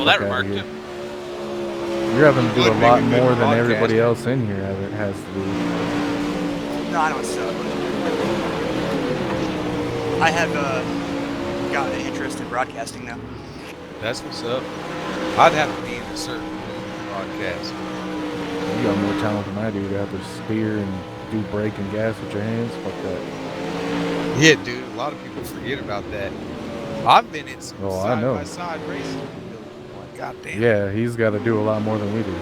that fuck out of remarked here. him. You're having to do a Would make lot a good more than everybody podcaster. else in here has to do. No, I don't suck. I have gotten an interest in broadcasting now. That's what's up. I'd have to be in a certain mood to broadcast. You got more talent than I do to have to steer and do brake and gas with your hands. Fuck that. Yeah, dude. A lot of people forget about that. I've been in some Oh, I know. side-by-side races with Billy. I'm like, God damn. Yeah, he's got to do a lot more than we do.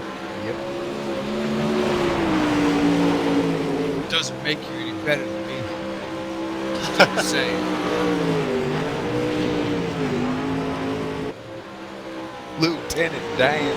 Yep. Doesn't make you any better than me. Just the same. Lieutenant Dan.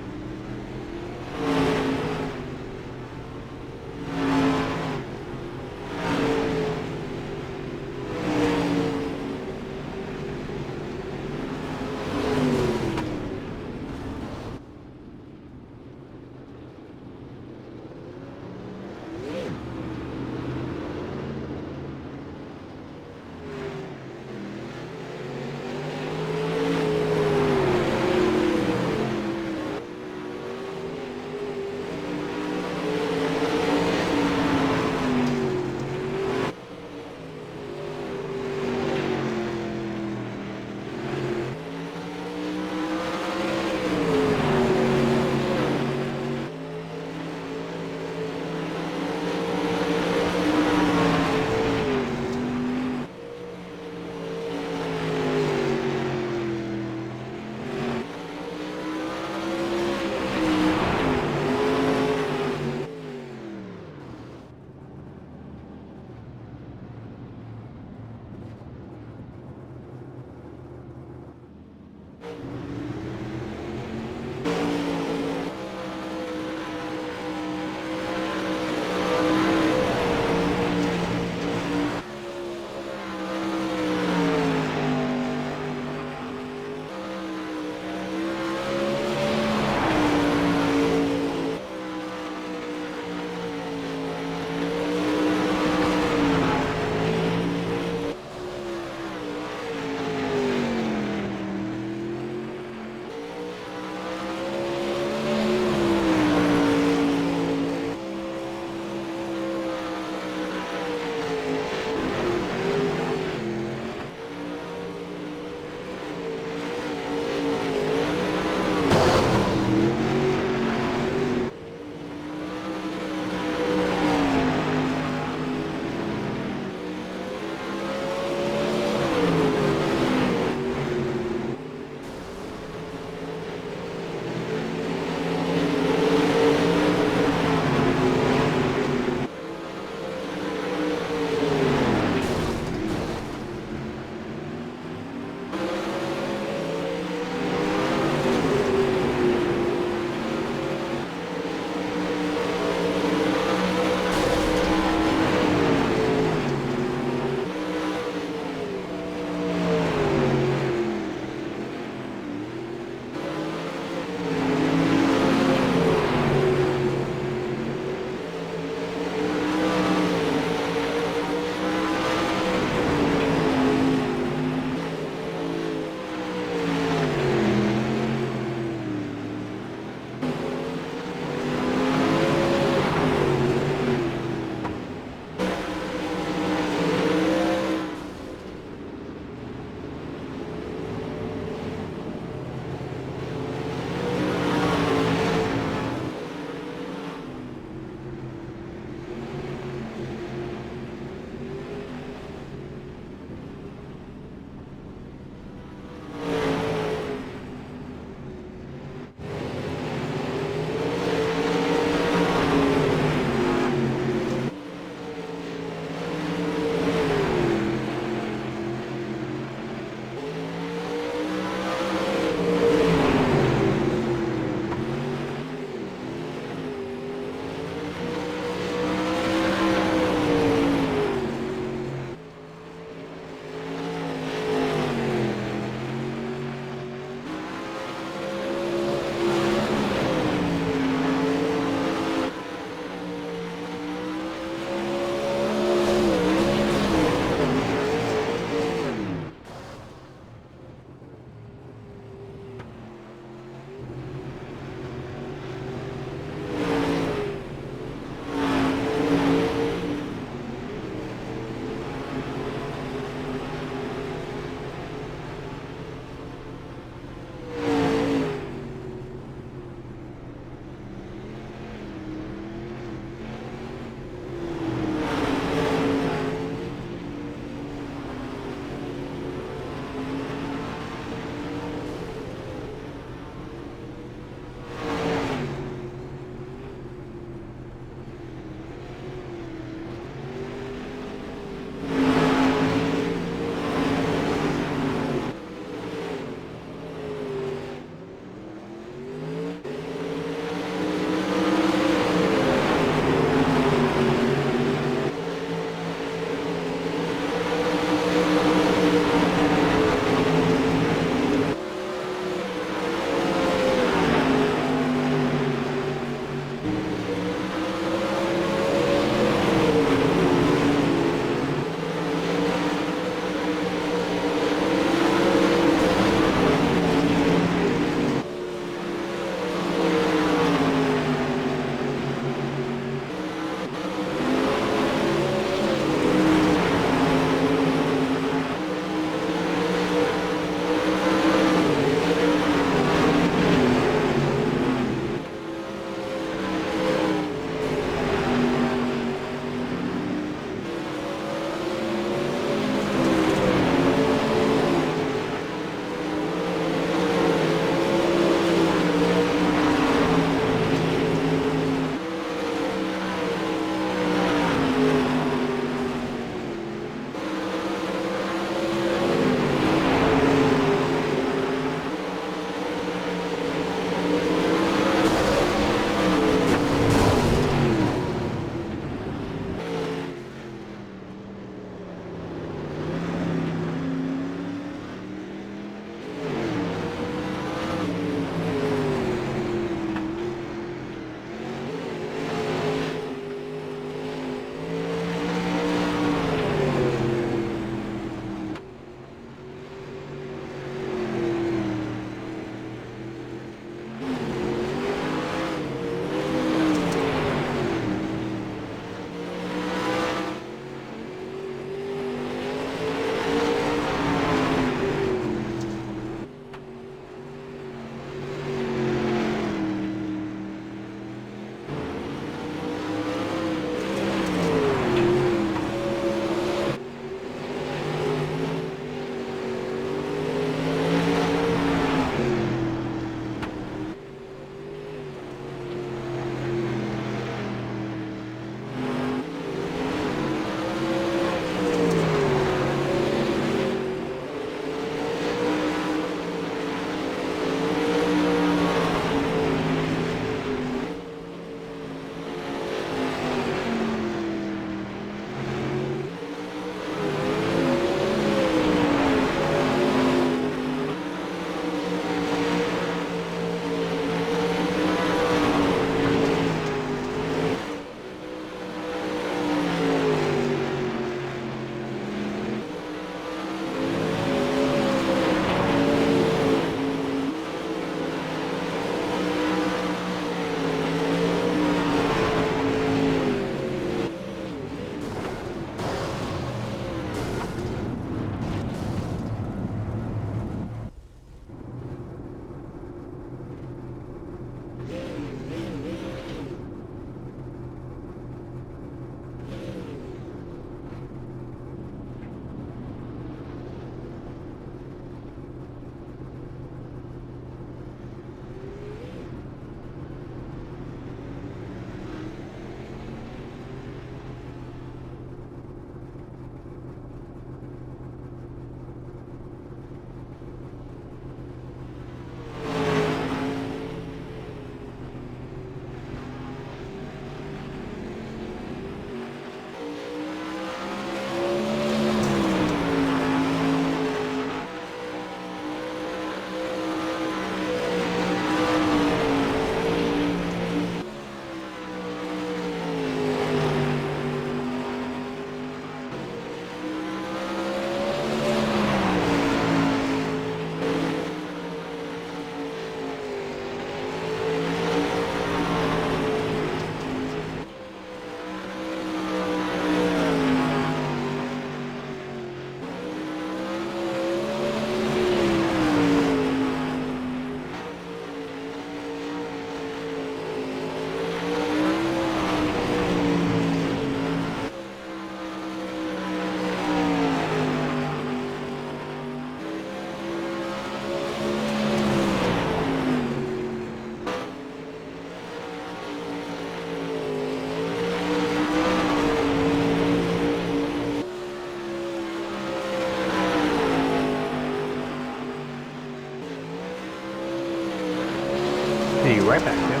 See you right back, Tim.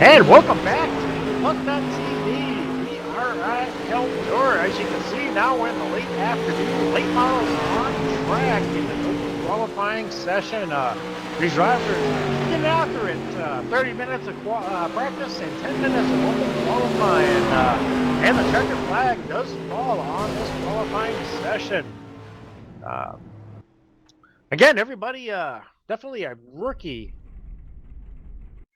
And welcome back to Look.TV. We are at Eldora. As you can see, now we're in the late afternoon. Late models on track in the open qualifying session. These drivers getting after it. 30 minutes of practice and 10 minutes of open qualifying. And the checkered flag does fall on this qualifying session. Again, everybody, definitely a rookie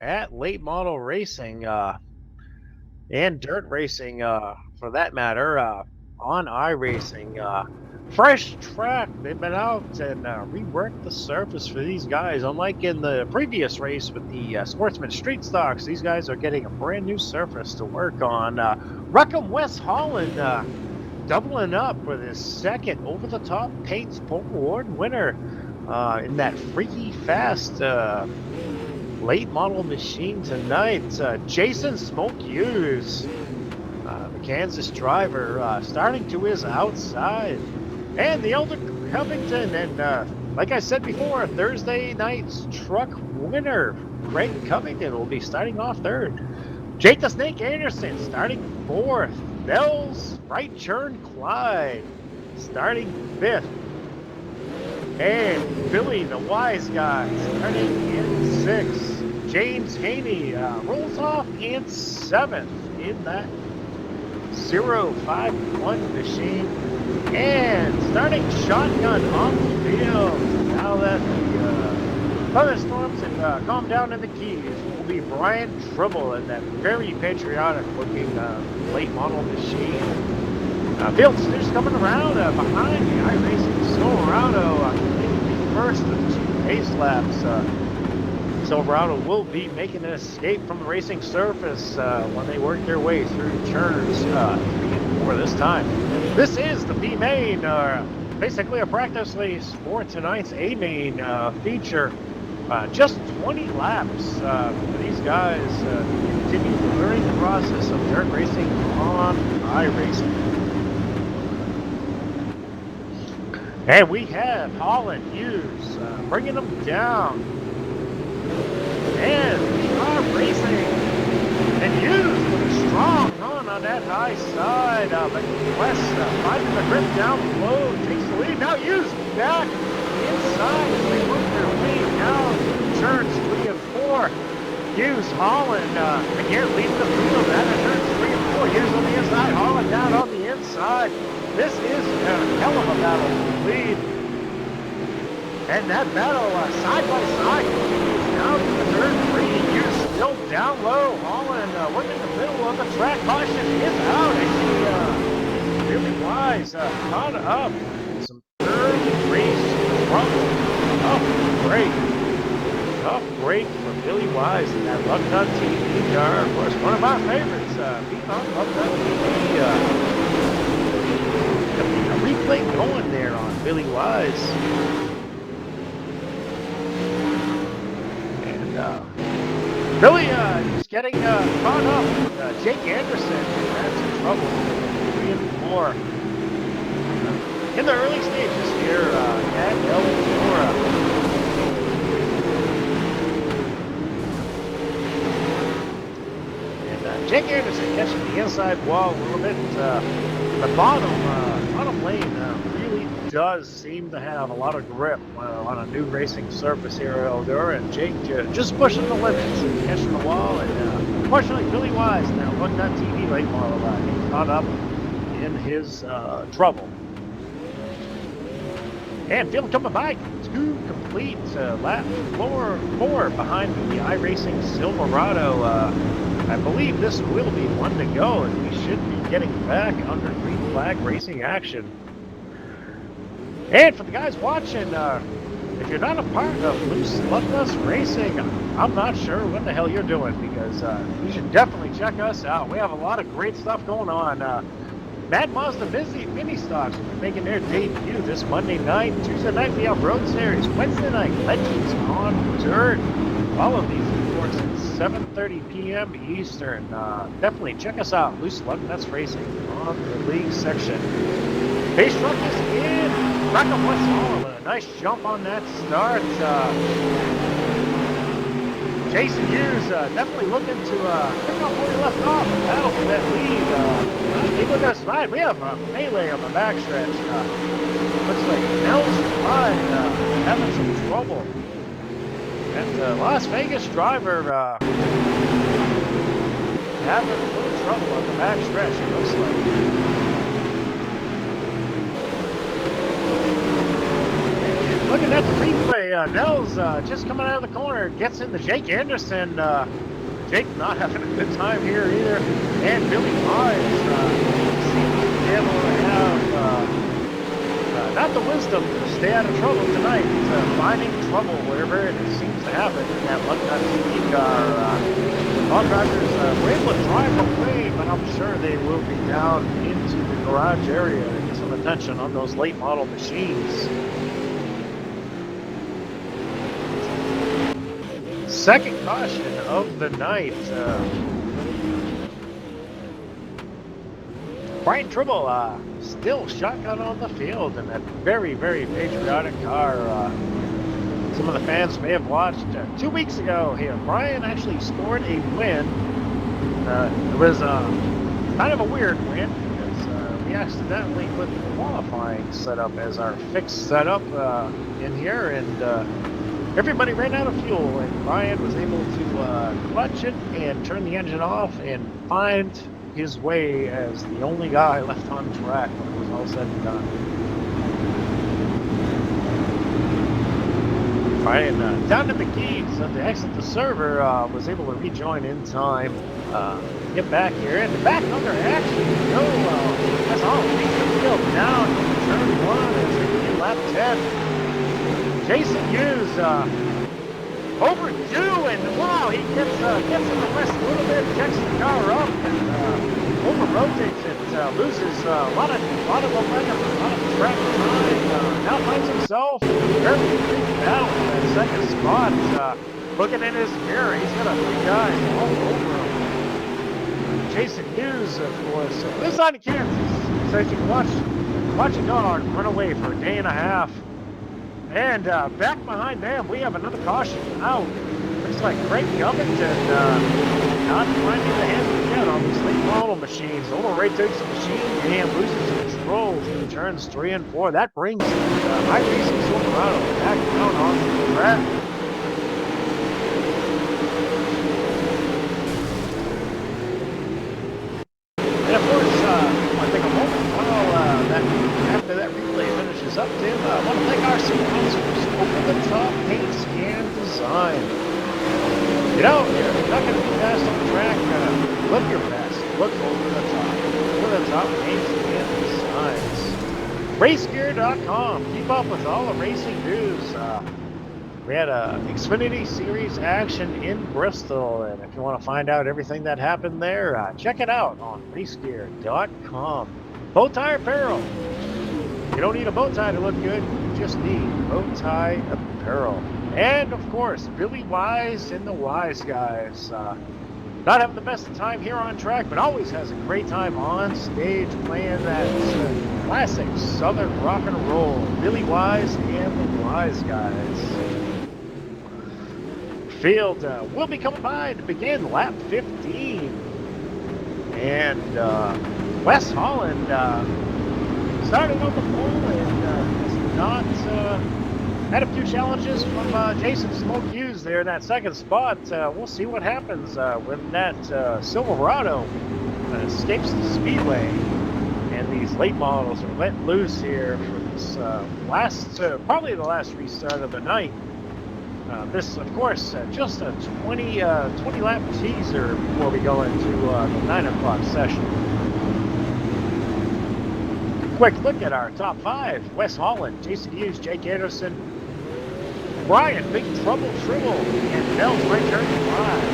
at late model racing. And dirt racing, for that matter, on iRacing. Fresh track. They've been out and reworked the surface for these guys. Unlike in the previous race with the Sportsman Street Stocks, these guys are getting a brand new surface to work on. Ruckham West Holland doubling up with his second over-the-top paint Sport Award winner in that freaky fast late model machine tonight. Jason Smoke Hughes, the Kansas driver, starting to his outside. And the Elder Covington, and like I said before, Thursday night's truck winner, Greg Covington, will be starting off third. Jake the Snake Anderson starting fourth. Bell's Right Turn Clyde starting fifth. And Billy the Wise Guy starting in sixth. James Haney rolls off in seventh in that 051 machine. And starting shotgun on the field, now that the thunderstorms have calmed down in the Keys, will be Brian Tribble in that very patriotic looking late model machine. Field Snooze coming around behind the iRacing Silverado, first of two pace laps. Silverado will be making an escape from the racing surface when they work their way through turns 3 and 4 this time. This is the B main, basically a practice race for tonight's A main feature. Just 20 laps for these guys continue learning the process of dirt racing on iRacing. And we have Holland Hughes bringing them down. And we are racing. And Hughes with a strong run on that high side. But West finding the grip down low, takes the lead. Now Hughes back inside as they work their way down turns 3 and 4. Hughes, Holland, again leading the field out of turns 3 and 4. Hughes on the inside, Holland down on the inside. This is a hell of a battle to lead. And that battle side by side continues down to the third 3. Hughes still down low. Holland working the middle of the track. Caution is out as she really wise caught up. Some third race trouble. Tough break for Billy Wise in that Luck.TV car. Of course, one of our favorites. Beat on Luck.TV. A replay going there on Billy Wise. And Billy is getting caught up with Jake Anderson. That's in trouble. 3 and 4. In the early stages here at Eldora. Jake Anderson catching the inside wall a little bit. The bottom lane really does seem to have a lot of grip on a new racing surface here at Eldora, and Jake just pushing the limits, catching the wall, and unfortunately Billy Wise now Look.TV late model getting caught up in his trouble. And field coming by to complete lap 4 behind the iRacing Silverado. I believe this will be one to go, and we should be getting back under green flag racing action. And for the guys watching, if you're not a part of Loose Luckless Racing, I'm not sure what the hell you're doing, because you should definitely check us out. We have a lot of great stuff going on. Mad Mazda Mini Stocks will be making their debut this Monday night. Tuesday night we have Road Series. Wednesday night, Legends on Dirt. All of these reports at 7:30 p.m. Eastern. Definitely check us out. Loose Luckless Racing on the league section. Pace truck is in. Rackham West Holland. A nice jump on that start. Jason Hughes definitely looking to pick up where he left off and battle for that lead. Keep with us right. We have a melee on the backstretch. Looks like Nels Ride having some trouble. And the Las Vegas driver having a little trouble on the backstretch, it looks like. Looking at the replay, Nels just coming out of the corner, gets into Jake Anderson. Jake not having a good time here either. And Billy Wise seems to be able to have not the wisdom to stay out of trouble tonight. Finding trouble wherever it seems to happen in that left-hand car. All drivers were able to drive away, but I'm sure they will be down into the garage area to get some attention on those late model machines. Second caution of the night. Brian Tribble still shotgun on the field in that very, very patriotic car. Some of the fans may have watched 2 weeks ago here. Brian actually scored a win. It was kind of a weird win because we accidentally put the qualifying setup as our fixed setup in here, and everybody ran out of fuel, and Brian was able to clutch it and turn the engine off and find his way as the only guy left on track when it was all said and done. Brian down to McGee, so to exit the server, was able to rejoin in time, get back here, and the back under action, go, that's all, leads the field down in turn 1 as they begin lap 10. Jason Hughes, overdue, and wow, he gets in the west a little bit, checks the car up, and over-rotates it, loses a lot of momentum, a lot of track time, now finds himself very big battle in that second spot. Looking in his mirror, he's got a big guy all over him. Jason Hughes, of course, lives on in Kansas, so you can watch a dog run away for a day and a half. And back behind them, we have another caution out. Looks like Craig Covington not finding the handle yet on these late model machines. Overrates the machine and loses control in turns 3 and 4. That brings high racing Silverado back down on the track. And of course, I want to take a moment while after that replay finishes up, Tim. I want to thank our sponsors, Over the Top Paint Scan Design. You know, you're not going to be fast on the track. Look your best. Look over the top. Over the Top Paint Scan Designs. RaceGear.com. Keep up with all the racing news. We had a Xfinity Series action in Bristol, and if you want to find out everything that happened there, check it out on RaceGear.com. Bow tie apparel. You don't need a bow tie to look good. You just need bow tie apparel. And of course, Billy Wise and the Wise Guys. Not having the best of time here on track, but always has a great time on stage playing that classic Southern rock and roll. Billy Wise and the Wise Guys. Field will be coming by to begin lap 15. And Wes Holland started on the pole and has not had a few challenges from Jason Smoke Hughes there in that second spot. We'll see what happens when that Silverado escapes the speedway and these late models are let loose here for this probably the last restart of the night. This, of course, just a 20 lap teaser before we go into the 9 o'clock session. Quick look at our top 5. Wes Holland, Jason Hughes, Jake Anderson, Brian, Big Trouble Tribble, and Nels right turn 5.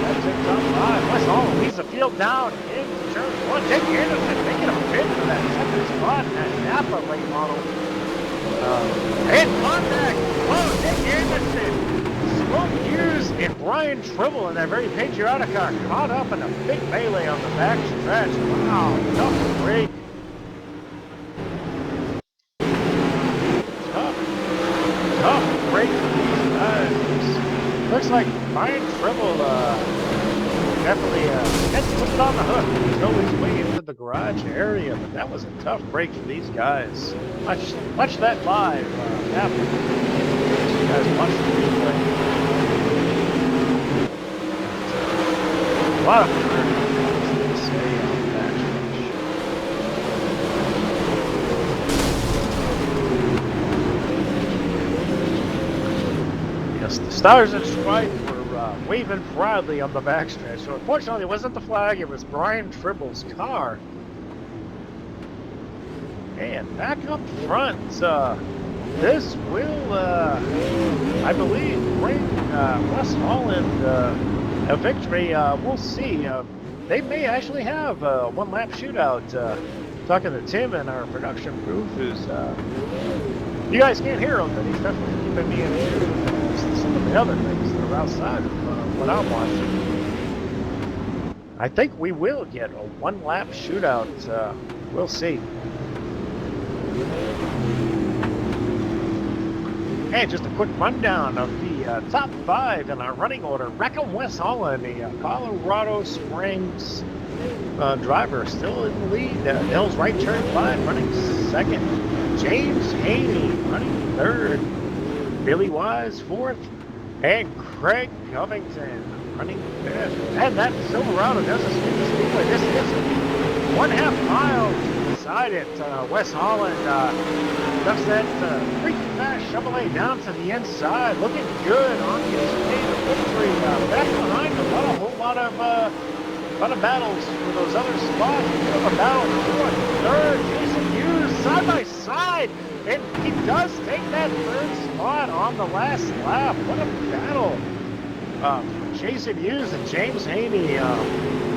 That's it, top 5. Wes Holland leads the field down into turn 1. Jake Anderson making a bid for that second spot in that Napa late model. And contact. Oh, Jake Anderson. Smoke Hughes and Brian Tribble in that very patriotic car caught up in a big melee on the back stretch. Wow, tough break. Tough break for these guys. Looks like Brian Tribble definitely had to put it on the hook. He drove his way into the garage area, but that was a tough break for these guys. Watch that live happen. You guys watch the replay. A lot of things to say on that stretch. Yes, the Stars and Stripes were waving proudly on the backstretch. So unfortunately, it wasn't the flag; it was Brian Tribble's car. And back up front, this will, I believe, bring West Holland a victory. We'll see. They may actually have a one-lap shootout. Talking to Tim and our production crew, who's you guys can't hear him, but he's definitely keeping me in tune with some of the other things that are outside of what I'm watching. I think we will get a one-lap shootout. We'll see. And just a quick rundown of the top 5 in our running order. Rackham West Holland, the Colorado Springs driver, still in the lead. Nels Right Turn 5 running second. James Haney running third. Billy Wise fourth. And Craig Covington running fifth. And that Silverado doesn't speedway. This is 1/2 mile inside it. West Holland ducks that freaky fast Chevrolet down to the inside. Looking good on his way to victory. Back behind him, not a whole lot of battles for those other spots. A bit of a battle for third. Jason Hughes side by side. And he does take that third spot on the last lap. What a battle. Jason Hughes and James Haney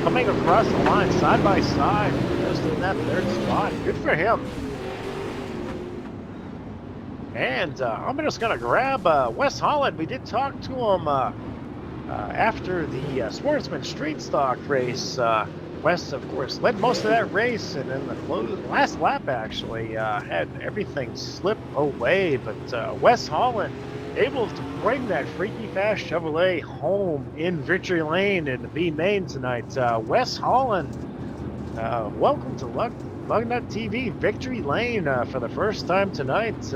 coming across the line side by side. Just in that third spot. Good for him. And I'm just going to grab West Holland. We did talk to him after the Sportsman Street Stock race. West, of course, led most of that race, and in the last lap, actually, had everything slip away. But West Holland able to bring that freaky fast Chevrolet home in Victory Lane in the B main tonight. West Holland, welcome to Lugnut TV Victory Lane for the first time tonight.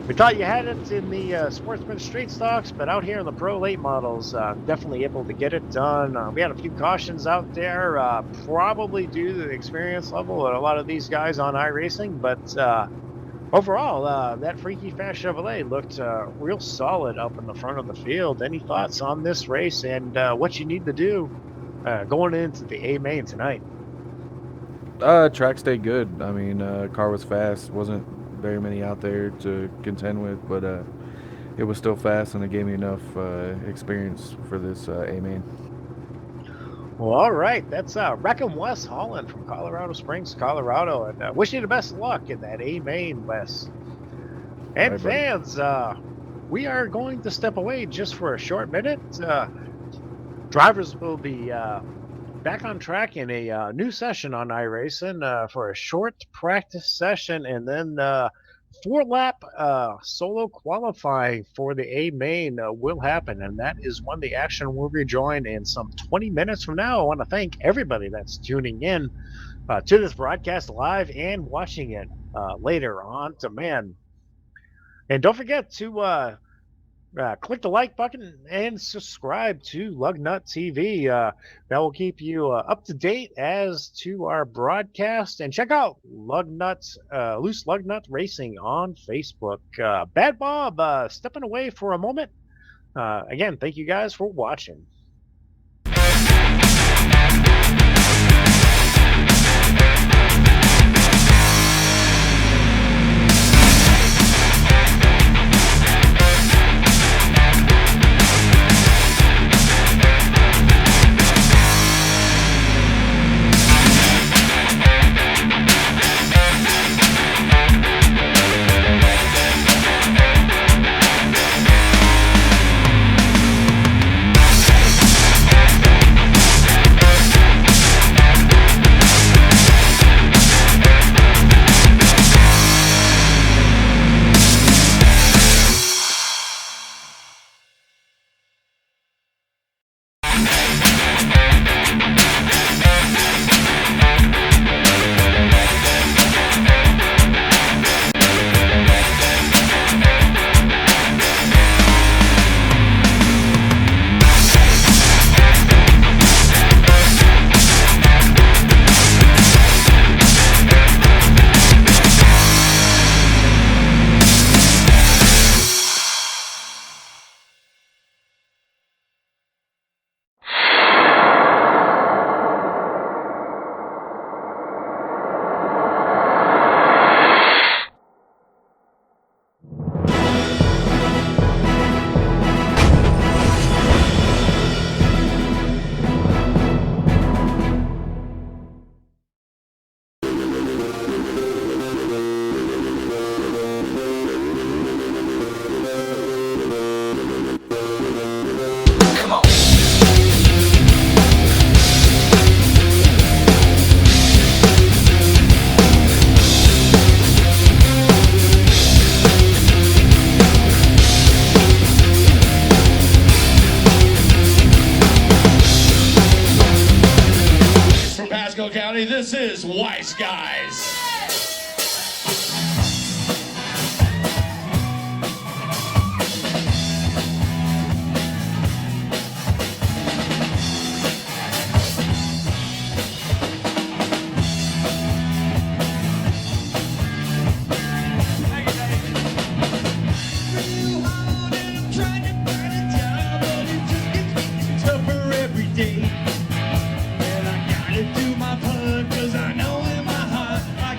We thought you had it in the Sportsman Street Stocks, but out here in the Pro Late Models, definitely able to get it done. We had a few cautions out there, probably due to the experience level of a lot of these guys on iRacing, but overall, that freaky fast Chevrolet looked real solid up in the front of the field. Any thoughts on this race and what you need to do going into the A main tonight? Track stayed good. I mean, car was fast. Wasn't very many out there to contend with, but it was still fast, and it gave me enough experience for this A main. Well, all right. That's Rackham West Holland from Colorado Springs, Colorado, and wish you the best of luck in that A main, Wes. And All right, fans, we are going to step away just for a short minute. Drivers will be back on track in a new session on iRacing for a short practice session, and then 4-lap solo qualifying for the A main will happen, and that is when the action will rejoin in some 20 minutes from now. I want to thank everybody that's tuning in to this broadcast live and watching it later on demand. And don't forget to click the like button and subscribe to Lugnut TV. That will keep you up to date as to our broadcast. And check out Loose Lugnut Racing on Facebook. Bad Bob stepping away for a moment. Again, thank you guys for watching. This is Wise Guys. And I gotta do my part, 'cause I know in my heart I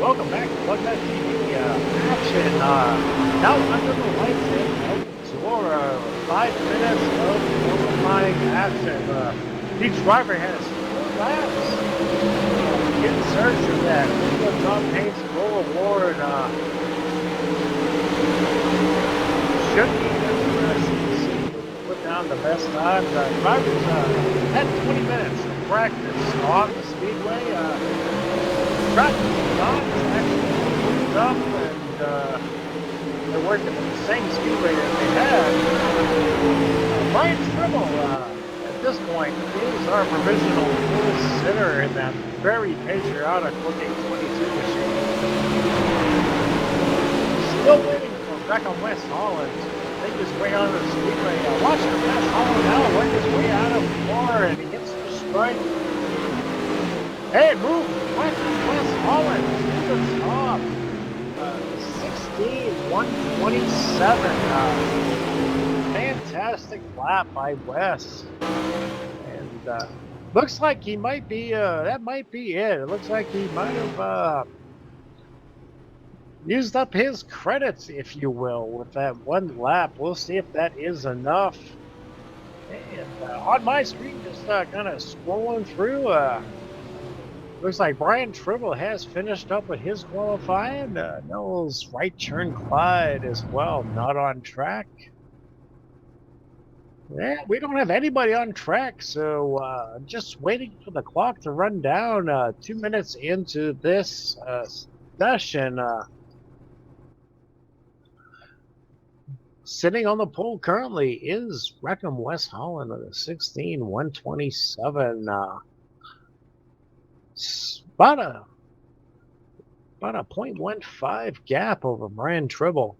welcome back to Plug That TV action. Now under the lights in Eldora, 5 minutes of qualifying action. Each driver has 4 laps in search of that top pace full award. Should be interesting to see who put down the best times. Drivers had 20 minutes of practice on the speedway. Track design is actually moved up, and they're working at the same speedway that they had. Brian Trimble, at this point, is our provisional full sitter in that very patriotic-looking 22 machine. Still waiting for Beckham West Holland to make his way onto the speedway. Watching West Holland now work his way out of the car, and he hits the strike. Hey, move! West Holland to the top. 16-127. Fantastic lap by Wes. And looks like he might be, that might be it. It looks like he might have used up his credits, if you will, with that one lap. We'll see if that is enough. And on my screen, just kind of scrolling through, looks like Brian Tribble has finished up with his qualifying. Nels right turn Clyde as well, not on track. Yeah, we don't have anybody on track, so just waiting for the clock to run down. 2 minutes into this session. Sitting on the pole currently is Wreckham West Holland at a 16-127. About a 0.15 gap over Brian Tribble,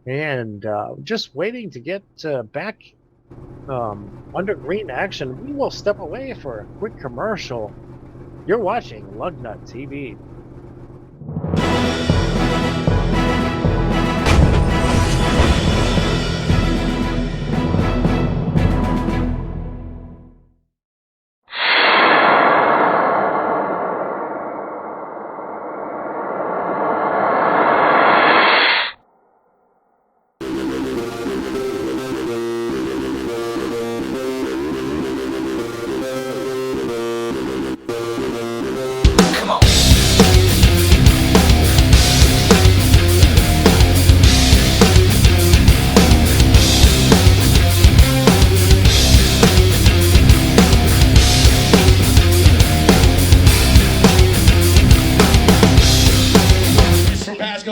and just waiting to get back under green action. We will step away for a quick commercial. You're watching Lugnut TV.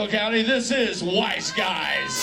County, this is Wise Guys.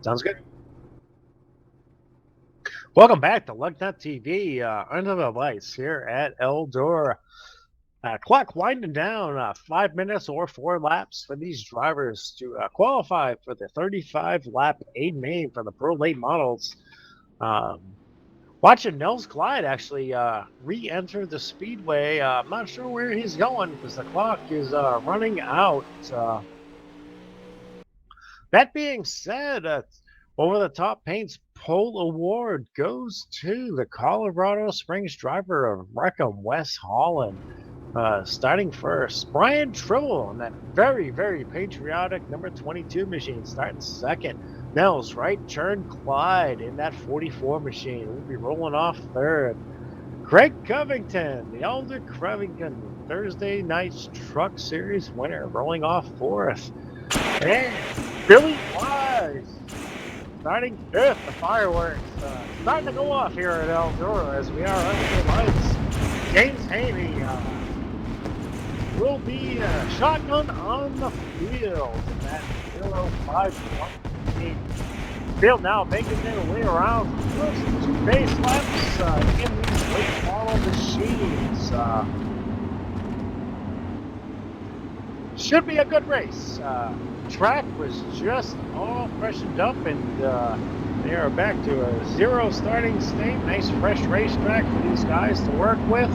Sounds good. Welcome back to Lugnut TV, under the lights here at Eldora. Clock winding down, 5 minutes or 4 laps for these drivers to qualify for the 35-lap aid main for the Pro Late Models. Watching Nels Clyde actually re-enter the speedway. I'm not sure where he's going because the clock is running out. That being said, Over the Top Paint's pole award goes to the Colorado Springs driver of Wreckham West Holland. Starting first, Brian Tribble on that very, very patriotic number 22 machine, starting second. Nels right turn Clyde in that 44 machine. We'll be rolling off third. Craig Covington, the older Covington, Thursday night's Truck Series winner, rolling off fourth. And Billy Wise starting fifth. The fireworks starting to go off here at Eldora as we are under the lights. James Haney will be shotgun on the field in that 0.5 field now, making their way around first 2 base laps in these late model machines. Should be a good race. Track was just all freshened up, and they are back to a 0 starting state. Nice fresh racetrack for these guys to work with.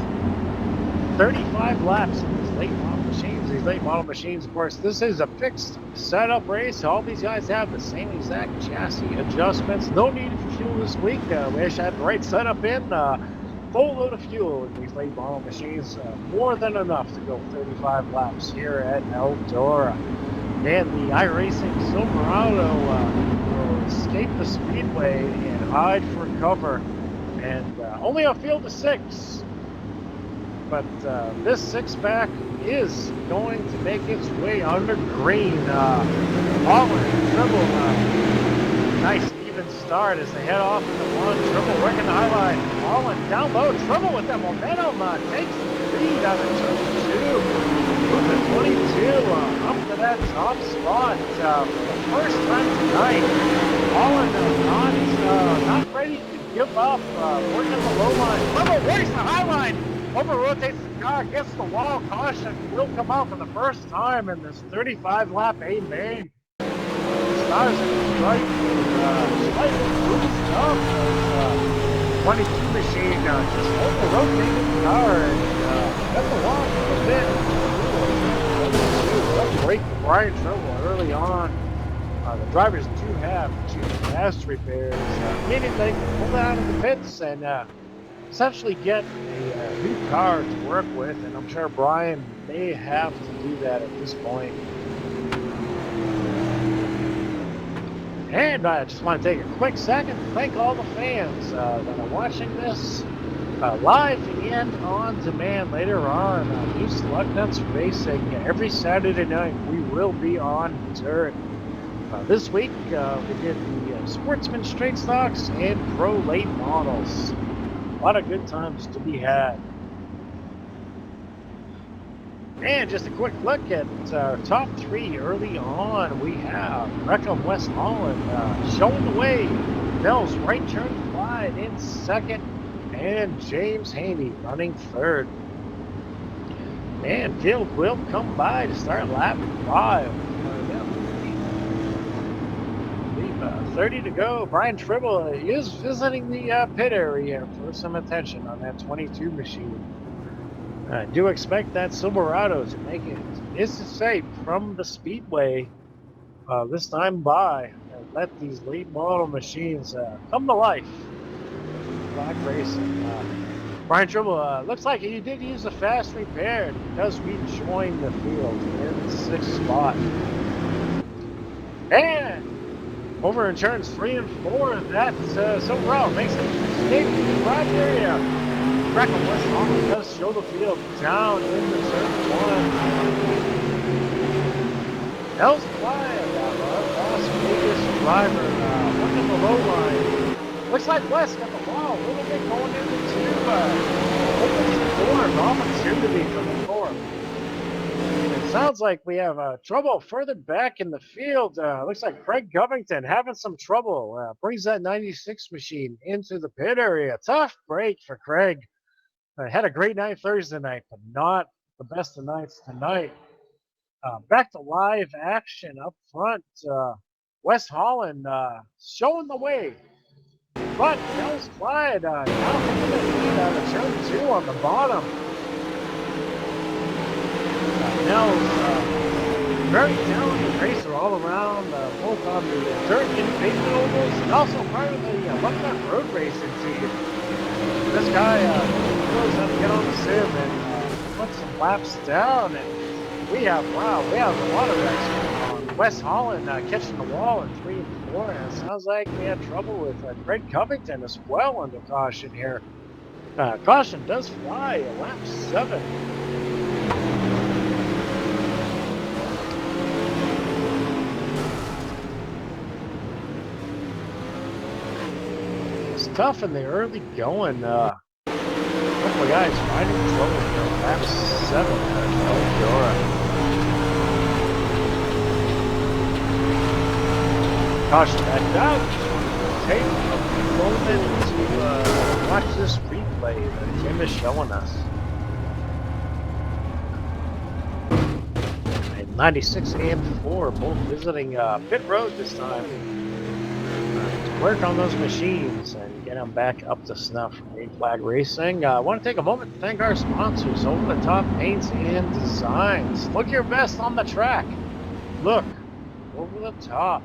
35 laps in these late model machines. These late model machines, of course, this is a fixed setup race. All these guys have the same exact chassis adjustments. No need for fuel this week. We actually had the right setup in. Full load of fuel in these late model machines. More than enough to go 35 laps here at Eldora. And the iRacing Silverado will escape the speedway and hide for cover. And only a field of 6. But this 6-pack is going to make its way under green. Holland, Triple, nice even start as they head off into 1. Triple working the high line. Holland down low. Triple with that momentum takes the lead out of turn 2. Moving 22 up to that top spot for the first time tonight. Holland not ready to give up. Working the low line. Triple works the high line. Over rotates the car, gets the wall. Caution will come out for the first time in this 35 lap A main. Stars in the right, slightly boost up. 22 machine just over rotated the car and got the wall for a bit. Break for Brian Trouble early on. The drivers do have 2 fast repairs, meaning they can pull out of the pits and essentially get a new car to work with, and I'm sure Brian may have to do that at this point. And I just want to take a quick second to thank all the fans that are watching this live and on demand later on. New Select Nuts Racing every Saturday night. We will be on dirt. This week we did the Sportsman Straight Stocks and Pro Late Models. A lot of good times to be had. And just a quick look at our top 3 early on. We have Reckham West Holland showing the way. Bell's right turn wide in second. And James Haney running third. And Field will come by to start lap 5. 30 to go. Brian Tribble is visiting the pit area for some attention on that 22 machine. I do expect that Silverado to make it escape from the speedway this time by and let these late model machines come to life. Black racing. Brian Tribble looks like he did use a fast repair because we joined the field in the 6th spot. And over in turns 3 and 4, that Silverado makes it escape to the drive area. Reckham West Holland does show the field down in the turn 1. Nels Quiet, Las Vegas driver, working the low line. Looks like West got the wall a little bit going into 2. Opens the door, an opportunity for the 4. It sounds like we have trouble further back in the field. Looks like Craig Covington having some trouble. Brings that 96 machine into the pit area. Tough break for Craig. Had a great night Thursday night, but not the best of nights tonight. Back to live action up front. West Holland showing the way. But Nels Clyde now taking the lead out of turn 2 on the bottom. Nels, very talented racer all around, both on the dirt and pavement ovals, and also part of the Bucknut Road Racing team. This guy knows how to get on the sim and put some laps down, and we have a lot of action on. West Holland catching the wall in 3 and 4, and it sounds like we had trouble with Craig Covington as well under caution here. Caution does fly at lap 7. It's tough in the early going. A couple of guys fighting trouble here. Lap 7 at Eldora. Caution that dog. Take a moment to watch this replay that Tim is showing us. And 96 and 4 both visiting pit road this time. Work on those machines and get them back up to snuff. Green Flag Racing. I want to take a moment to thank our sponsors, Over the Top Paints and Designs. Look your best on the track. Look over the top.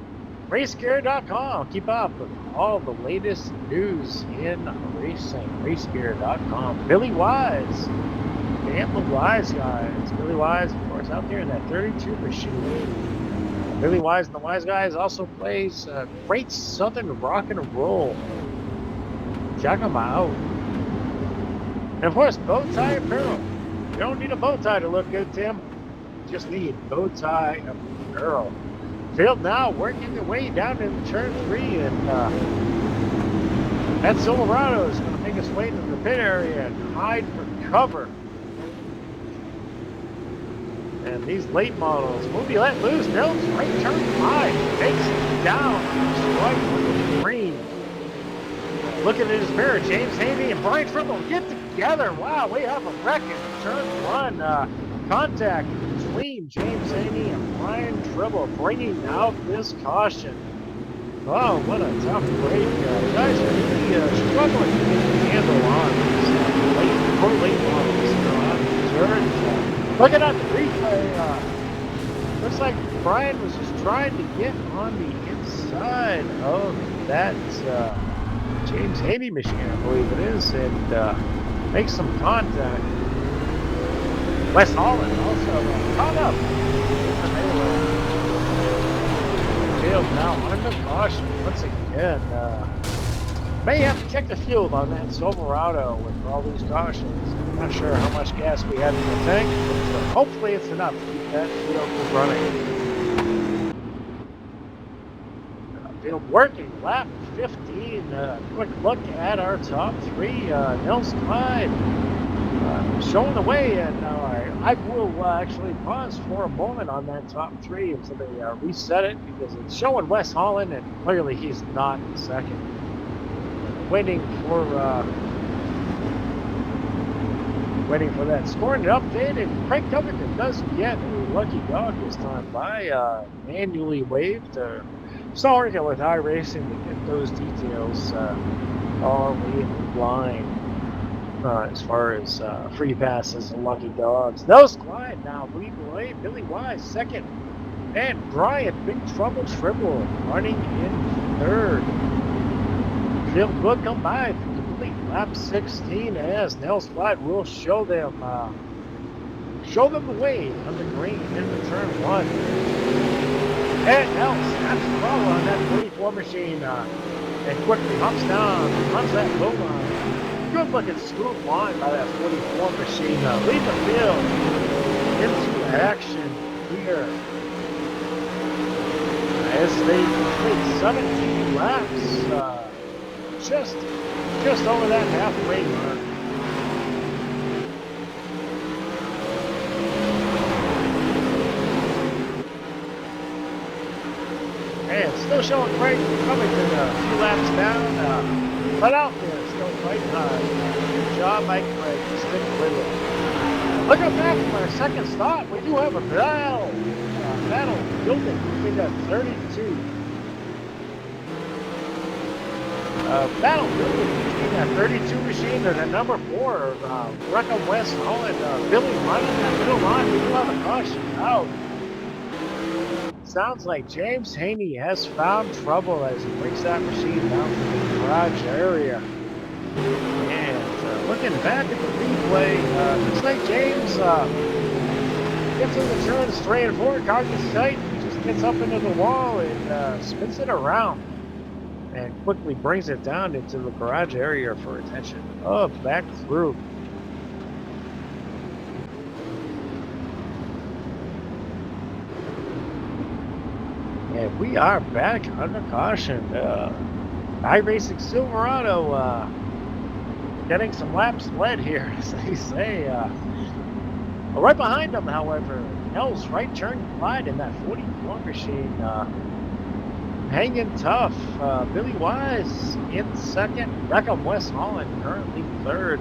RaceGear.com. Keep up with all the latest news in racing. RaceGear.com. Billy Wise and the Wise Guys. Billy Wise, of course, out there in that 32 machine. Billy Wise and the Wise Guys also plays great Southern rock and roll. Check them out. And of course, bow tie apparel. You don't need a bow tie to look good, Tim. You just need bow tie apparel. Field now working their way down into turn 3, and that Silverado is going to make its way to the pit area and hide for cover. And these late models will be let loose. Mills right turn 5. Takes it down. Strike with the green. Looking at his mirror, James Haney and Brian Trimble get together. Wow, we have a wreck in turn 1. Contact between James Haney and Brian Trimble, bringing out this caution. Wow, what a tough break. Guys are really struggling to get the handle on these late models. Turn looking at the replay, looks like Brian was just trying to get on the inside of that James Haney machine, I believe it is, and make some contact. Wes Holland also caught up. Field now under caution once again. May have to check the fuel on that Silverado with all these cautions. I'm not sure how much gas we have in the tank, but hopefully it's enough to keep that field running. Field working, lap 15. Quick look at our top 3. Nels Clyde showing the way, and I will actually pause for a moment on that top 3 until they reset it, because it's showing Wes Holland, and clearly he's not in second. Waiting for that scoring update, and Craig Covington does get a lucky dog this time by manually waved. Still working with iRacing to get those details all in line as far as free passes and lucky dogs. Nose Clyde now leading the way. Billy Wise second, and Brian Big Trouble Trimble running in third. Field will come by to complete lap 16 as Nels Clyde will show them the way on the green into turn 1. And Nels snaps the ball on that 44 machine and quickly humps down, runs that low line. Good looking smooth line by that 44 machine. Lead the field into action here as they complete 17 laps. Just over that halfway mark. And still showing Craig Covington a few laps down, but out there still fighting hard. Good job by Craig to stick with it. Looking back from our second stop, we do have a battle building between that 32. Battle between that 32 machine and that number 4, Reckham West Holland, Billy running that middle line. We do have a caution out. Sounds like James Haney has found trouble as he brings that machine down to the garage area. And looking back at the replay, looks like James gets in the turns 3 and 4, car gets tight, he just gets up into the wall and spins it around. And quickly brings it down into the garage area for attention of that crew. And we are back under caution. iRacing Silverado getting some laps led here, as they say. Right behind them, however, Nels right turn Clyde in that 44 machine. Hanging tough. Billy Wise in second. Beckham West Holland currently third.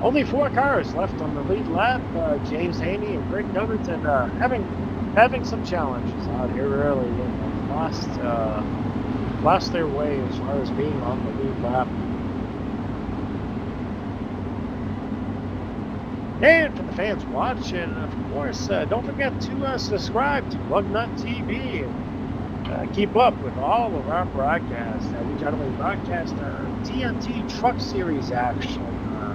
Only 4 cars left on the lead lap. James Haney and Greg Covington having some challenges out here early and lost their way as far as being on the lead lap. And for the fans watching, of course, don't forget to subscribe to Lugnut TV and keep up with all of our broadcasts. We generally broadcast our TNT Truck Series action,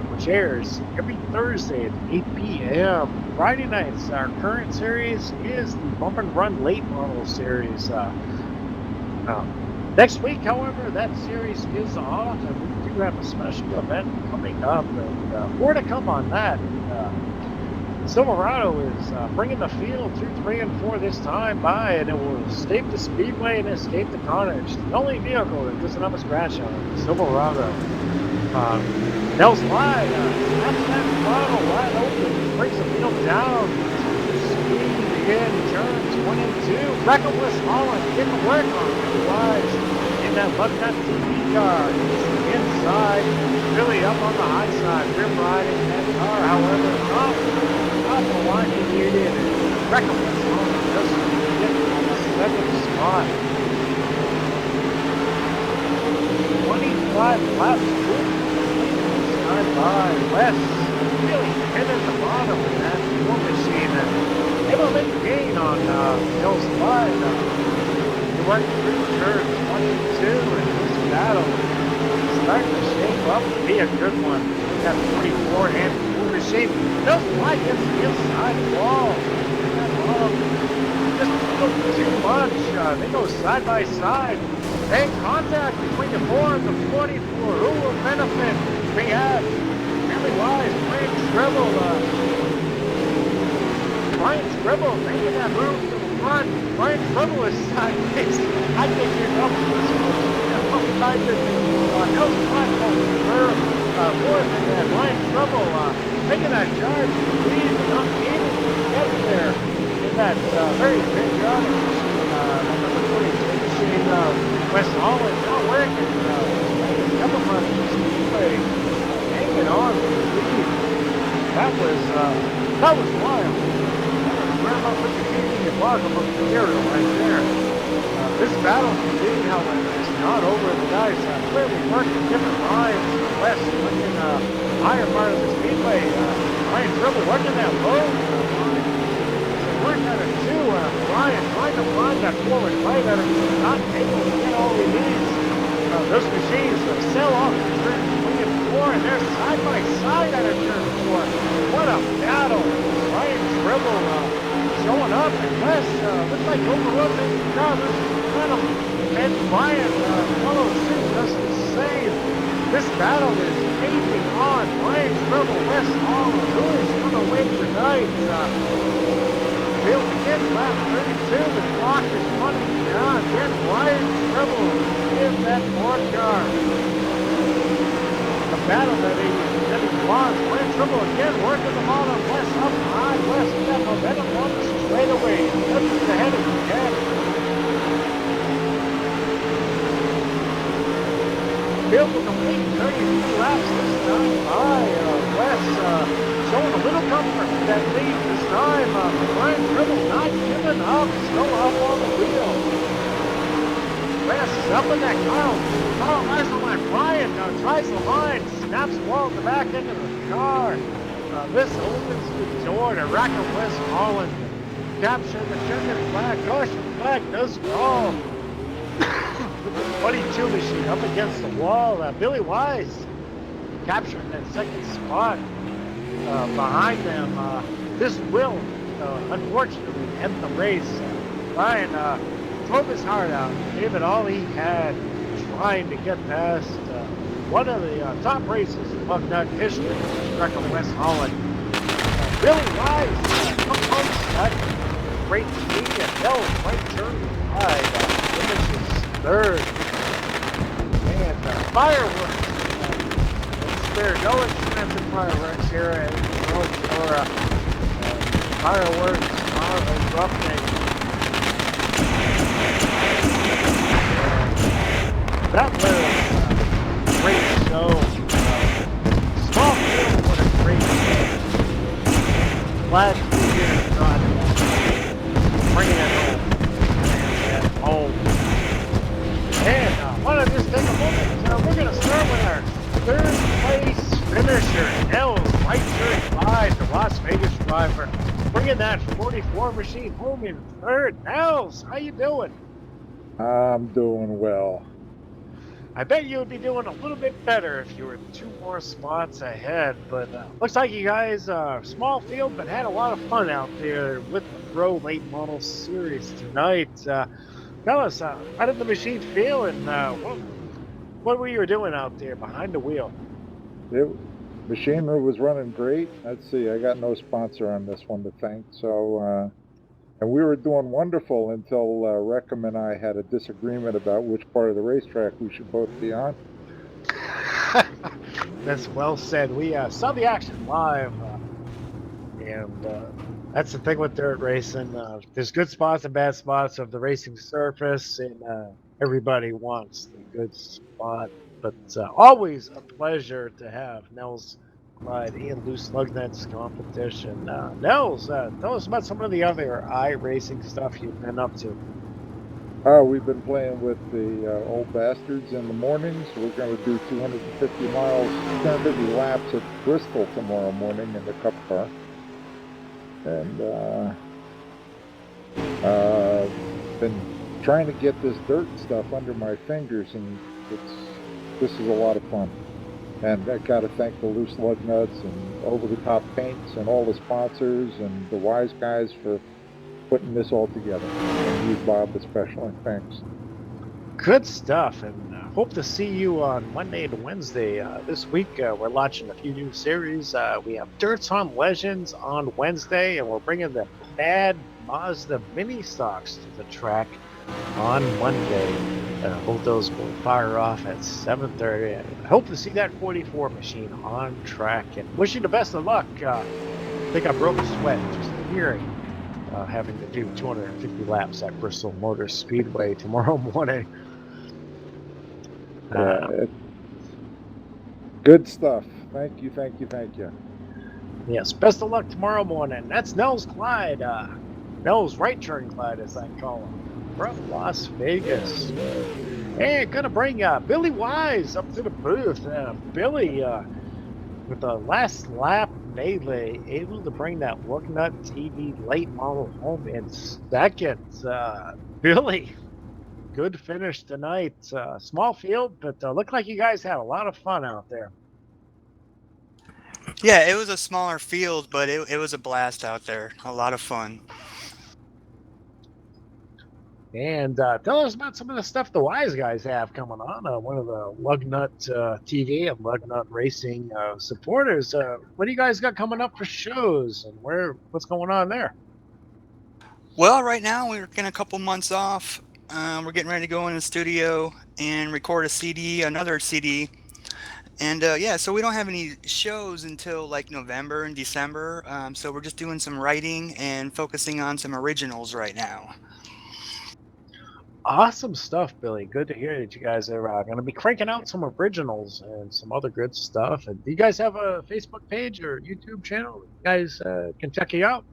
which airs every Thursday at 8 p.m. Friday nights, our current series is the Bump and Run Late Model Series. Next week, however, that series is off, and we do have a special event coming up, and more to come on that. Silverado is bringing the field through 3 and 4 this time by, and it will escape the speedway and escape the carnage. The only vehicle that doesn't have a scratch on it, Silverado. Nels Clyde snaps that throttle wide open, brings the field down to speed in turn 22. Beckham West Holland getting work on Billy Wise in that Lugnut TV car. He's inside, really up on the high side, rim riding that car, however, off the line he geared in. Beckham West Holland doesn't get the second spot. 25 laps. By West, really hitting the bottom of that fuel machine and able to make a gain on Nels Clyde. He worked through turn 22 and this battle is starting to shape up to be a good one. We got 44 and fuel machine. Nels Clyde gets the inside wall. Just a little too much. They go side by side. And contact between the 4 and the 44. Who will benefit? We have Billy Wise, Brian Scribble making that move to the front. Brian Scribble is sideways. I think you're up to this one. Nels Clyde goes fourth, and then Brian Scribble making that charge to the lead, but not able to get there in that very patriotic machine. West Holland not working. Everyone speedway hanging on to the lead. That was wild. Where about put your TV and log about the material right there. This battle indeed, however, is not over. The guys clearly working different lines. West looking higher part of the speedway. Ryan Dribble working that low line. Working at it too. Ryan trying to find that forward right at it. Not able to get all he needs. Those machines sail off to turn 3 and 4, and they're side by side at a turn 4. What a battle! Ryan Dribble showing up, and Wes looks like overrunning the car. This is incredible. And Ryan follows suit just the same. This battle is raging on. Ryan Dribble, Wes Holland, who is going to win tonight? Bill begins lap 32, the clock is running down. Again, Ryan Dribble in that 4th car. The battle that he wants. Ryan Dribble again working the bottom. West up high. West got momentum on the straightaway. Touches the head of the head. Bill will complete 32 laps this time by West. Showing a little comfort with that lead this time. Ryan Dribble not giving up. Still up on the wheel. West is up in that car. Carl Marshall and Ryan tries the line. Snaps the wall at the back end of the car. This opens the door to Rackham West Holland. Capture the checkered flag. Caution flag does call. With the 22 machine up against the wall. Billy Wise capturing that 2nd spot. Behind them, this will unfortunately end the race. Ryan drove his heart out, gave it all he had, trying to get past one of the top races in Lugnut history, Wreckham West Holland. Billy Wise comes home second. great to see you. Nels right turn wide. Finishes third. And fireworks. Spare no expensive fireworks here at Eldora. Fireworks are erupting. That was a great show. Small field, what a great show. Glad to be here, John. Bringing it home. And I want to just take a moment. We're going to start with our third place finisher, Nels right turn wide, the Las Vegas driver. Bringing that 44 machine home in third. Nels, how you doing? I'm doing well. I bet you would be doing a little bit better if you were 2 more spots ahead, but looks like you guys, small field, but had a lot of fun out there with the Pro Late Model Series tonight. Tell us, how did the machine feel, and what were you doing out there behind the wheel? Machinery was running great. Let's see, I got no sponsor on this one to thank. So, and we were doing wonderful until Reckham and I had a disagreement about which part of the racetrack we should both be on. That's well said. We saw the action live, and that's the thing with dirt racing. There's good spots and bad spots of the racing surface, and everybody wants the good spot. But always a pleasure to have Nels Clyde and Loose Lugnet's competition. Nels, tell us about some of the other iRacing stuff you've been up to. We've been playing with the old bastards in the mornings. We're going to do 250 laps at Bristol tomorrow morning in the Cup car. And been trying to get this dirt stuff under my fingers, and this is a lot of fun. And I got to thank the Loose Lug Nuts and Over the Top Paints and all the sponsors and the Wise Guys for putting this all together. And you, Bob, especially. Thanks. Good stuff, and hope to see you on Monday and Wednesday. This week, we're launching a few new series. We have Dirts on Legends on Wednesday, and we're bringing the Bad Mazda mini stocks to the track on Monday. Both those will fire off at 7:30. I hope to see that 44 machine on track, and wish you the best of luck. I think I broke a sweat just hearing having to do 250 laps at Bristol Motor Speedway tomorrow morning. Good stuff. Thank you. Yes, best of luck tomorrow morning. That's Nels Clyde. Nels Right Turn Clyde, as I call him, from Las Vegas. And gonna bring Billy Wise up to the booth. Billy, with the last lap melee, able to bring that Lugnut TV late model home in second. Billy, good finish tonight. Small field, but looked like you guys had a lot of fun out there. Yeah, it was a smaller field, but it was a blast out there. A lot of fun. And tell us about some of the stuff the Wise Guys have coming on. One of the Lugnut TV and Lugnut Racing supporters. What do you guys got coming up for shows, and what's going on there? Well, right now we're getting a couple months off. We're getting ready to go in the studio and record another CD. And yeah, so we don't have any shows until like November and December. So we're just doing some writing and focusing on some originals right now. Awesome stuff, Billy. Good to hear that you guys are going to be cranking out some originals and some other good stuff. And do you guys have a Facebook page or YouTube channel? You guys can check you out.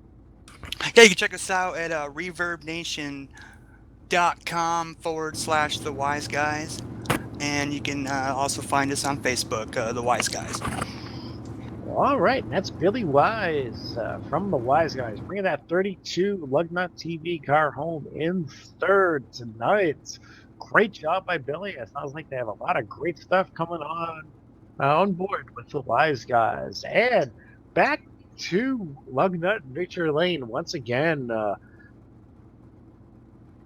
Yeah, you can check us out at reverbnation.com/The Wise Guys. And you can also find us on Facebook, The Wise Guys. All right, that's Billy Wise from the Wise Guys, bringing that 32 Lugnut TV car home in third tonight. Great job by Billy. It sounds like they have a lot of great stuff coming on board with the Wise Guys. And back to Lugnut Victory Lane once again.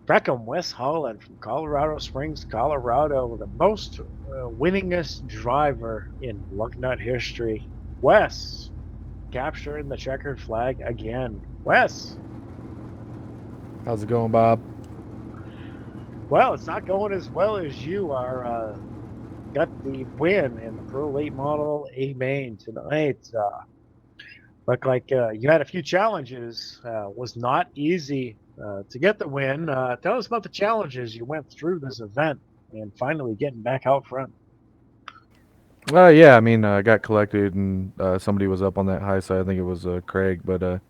Beckham West Holland from Colorado Springs, Colorado, the most winningest driver in Lugnut history. Wes capturing the checkered flag again. Wes. How's it going, Bob? Well, it's not going as well as you are. Got the win in the Pro Late Model A main tonight. Looked like you had a few challenges. Was not easy to get the win. Tell us about the challenges you went through this event and finally getting back out front. Yeah, I mean, I got collected and somebody was up on that high side. I think it was Craig, but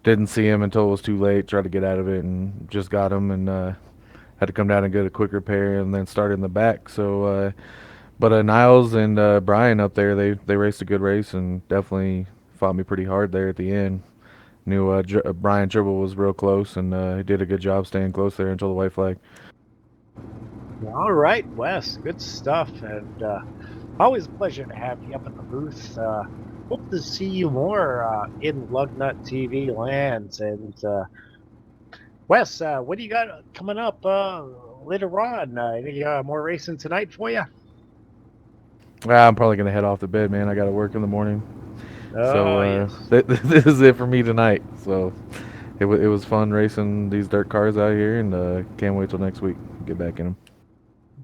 didn't see him until it was too late. Tried to get out of it and just got him and had to come down and get a quick repair and then start in the back. But Niles and Brian up there, they raced a good race and definitely fought me pretty hard there at the end. Knew Brian Tribble was real close and he did a good job staying close there until the white flag. All right, Wes, good stuff, and always a pleasure to have you up in the booth. Hope to see you more in Lugnut TV lands. And Wes, what do you got coming up later on? Any more racing tonight for you? I'm probably gonna head off to bed, man. I got to work in the morning. So Oh, yes. this is it for me tonight. So it was fun racing these dirt cars out here, and can't wait till next week get back in them.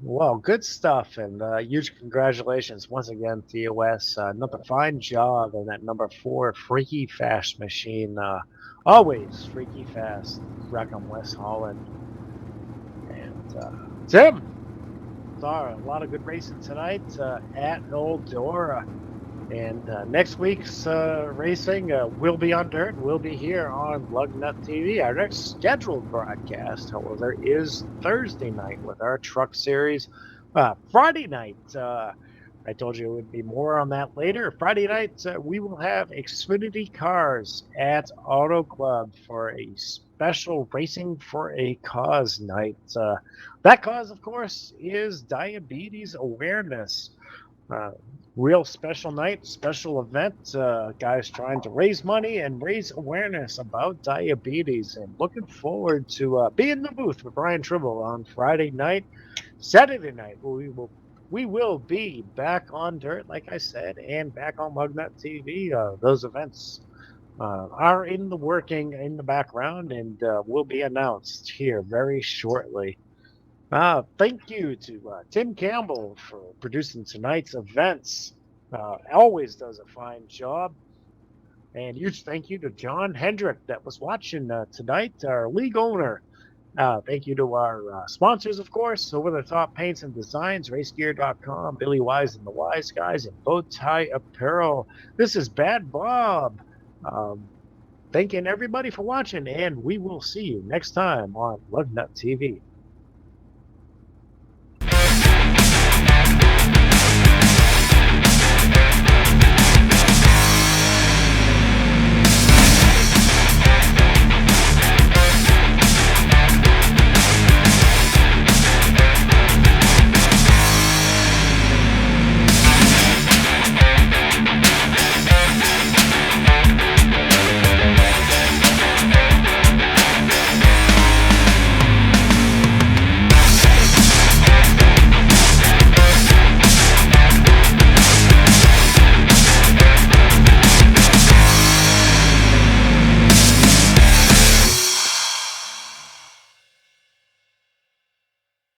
Well, good stuff, and huge congratulations once again to you, Wes. Another fine job in that number 4 Freaky Fast machine. Always freaky fast. Wreckham, West Holland. And Tim, saw a lot of good racing tonight at Eldora. And next week's racing will be on dirt. We'll be here on Lugnut TV. Our next scheduled broadcast, however, is Thursday night with our truck series. Friday night, I told you it would be more on that later. Friday night, we will have Xfinity cars at Auto Club for a special Racing for a Cause night. That cause, of course, is diabetes awareness. Uh, Real special night, special event. Guys trying to raise money and raise awareness about diabetes. And looking forward to being in the booth with Brian Tribble on Friday night. Saturday night, we will be back on dirt, like I said, and back on Mugnut TV. Those events are in the working in the background and will be announced here very shortly. Thank you to Tim Campbell for producing tonight's events. Always does a fine job. And huge thank you to John Hendrick that was watching tonight, our league owner. Thank you to our sponsors, of course, Over the Top Paints and Designs, RaceGear.com, Billy Wise and the Wise Guys, and Bowtie Apparel. This is Bad Bob. Thanking everybody for watching, and we will see you next time on Lugnut TV.